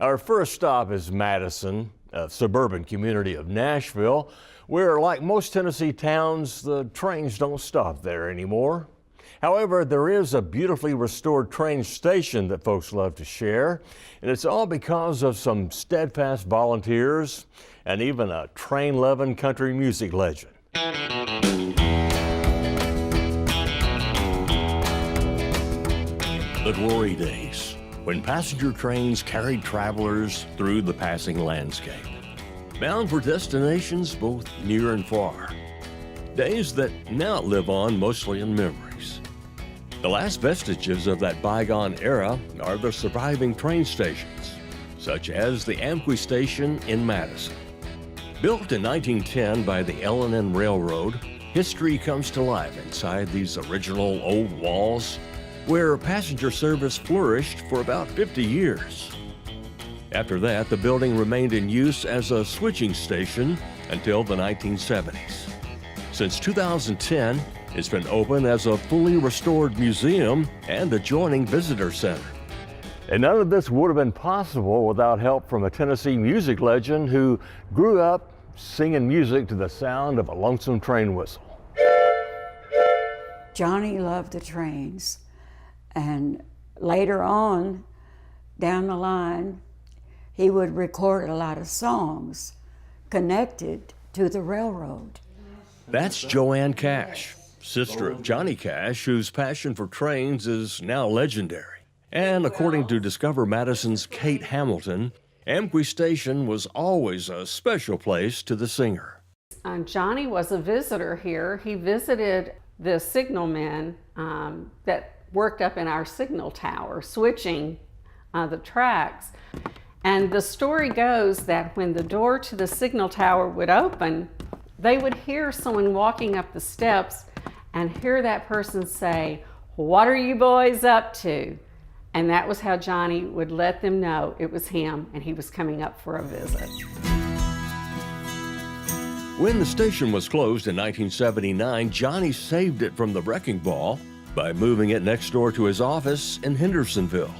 Our first stop is Madison, a suburban community of Nashville, where, like most Tennessee towns, the trains don't stop there anymore. However, there is a beautifully restored train station that folks love to share, and it's all because of some steadfast volunteers and even a train-loving country music legend. The glory days, when passenger trains carried travelers through the passing landscape, bound for destinations both near and far. Days that now live on mostly in memories. The last vestiges of that bygone era are the surviving train stations, such as the Amqui Station in Madison. Built in 1910 by the L&N Railroad, history comes to life inside these original old walls, where passenger service flourished for about 50 years. After that, the building remained in use as a switching station until the 1970s. Since 2010, it's been open as a fully restored museum and adjoining visitor center. And none of this would have been possible without help from a Tennessee music legend who grew up singing music to the sound of a lonesome train whistle. Johnny loved the trains. And later on, down the line, he would record a lot of songs connected to the railroad. That's Joanne Cash, sister of Johnny Cash, whose passion for trains is now legendary. And according to Discover Madison's Kate Hamilton, Amqui Station was always a special place to the singer. Johnny was a visitor here. He visited the signalmen that worked up in our signal tower, switching the tracks. And the story goes that when the door to the signal tower would open, they would hear someone walking up the steps and hear that person say, "What are you boys up to?" And that was how Johnny would let them know it was him and he was coming up for a visit. When the station was closed in 1979, Johnny saved it from the wrecking ball by moving it next door to his office in Hendersonville.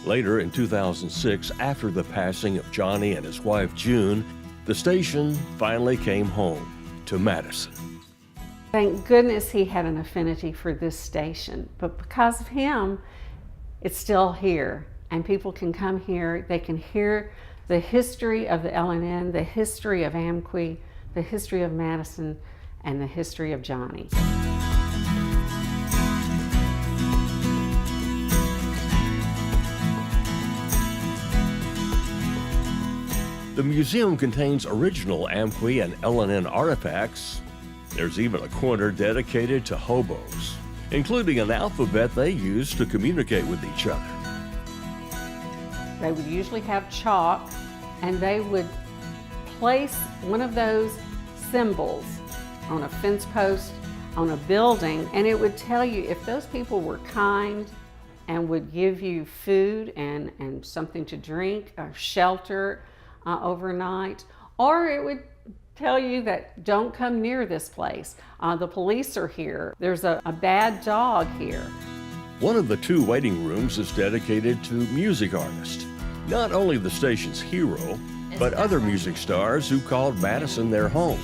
Later in 2006, after the passing of Johnny and his wife June, the station finally came home to Madison. Thank goodness he had an affinity for this station, but because of him, it's still here, and people can come here, they can hear the history of the L&N, the history of Amqui, the history of Madison, and the history of Johnny. The museum contains original Amqui and L&N artifacts. There's even a corner dedicated to hobos, including an alphabet they use to communicate with each other. They would usually have chalk, and they would place one of those symbols on a fence post, on a building, and it would tell you if those people were kind and would give you food and something to drink or shelter overnight, or it would tell you that don't come near this place. The police are here. There's a bad dog here. One of the two waiting rooms is dedicated to music artists, not only the station's hero, but other music stars who called Madison their home.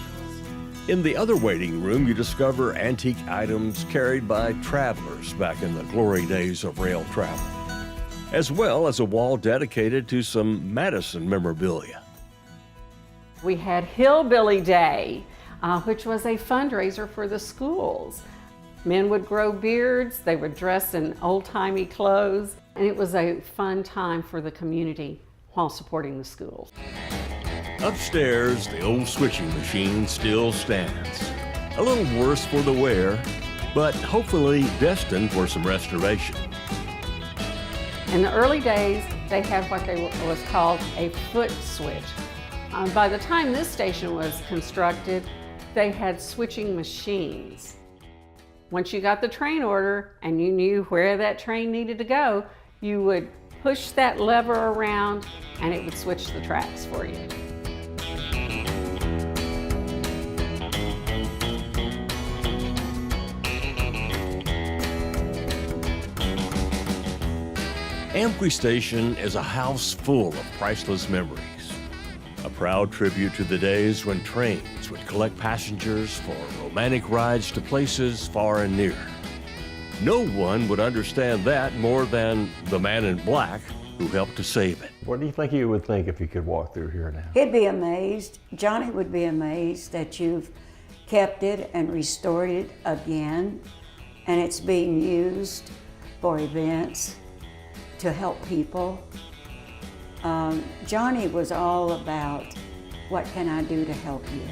In the other waiting room, you discover antique items carried by travelers back in the glory days of rail travel, as well as a wall dedicated to some Madison memorabilia. We had Hillbilly Day, which was a fundraiser for the schools. Men would grow beards, they would dress in old-timey clothes, and it was a fun time for the community while supporting the schools. Upstairs, the old switching machine still stands. A little worse for the wear, but hopefully destined for some restoration. In the early days, they had what was called a foot switch. By the time this station was constructed, they had switching machines. Once you got the train order and you knew where that train needed to go, you would push that lever around and it would switch the tracks for you. Amqui Station is a house full of priceless memories. A proud tribute to the days when trains would collect passengers for romantic rides to places far and near. No one would understand that more than the man in black who helped to save it. What do you think you would think if you could walk through here now? He'd be amazed. Johnny would be amazed that you've kept it and restored it again, and it's being used for events to help people. Johnny was all about, what can I do to help you?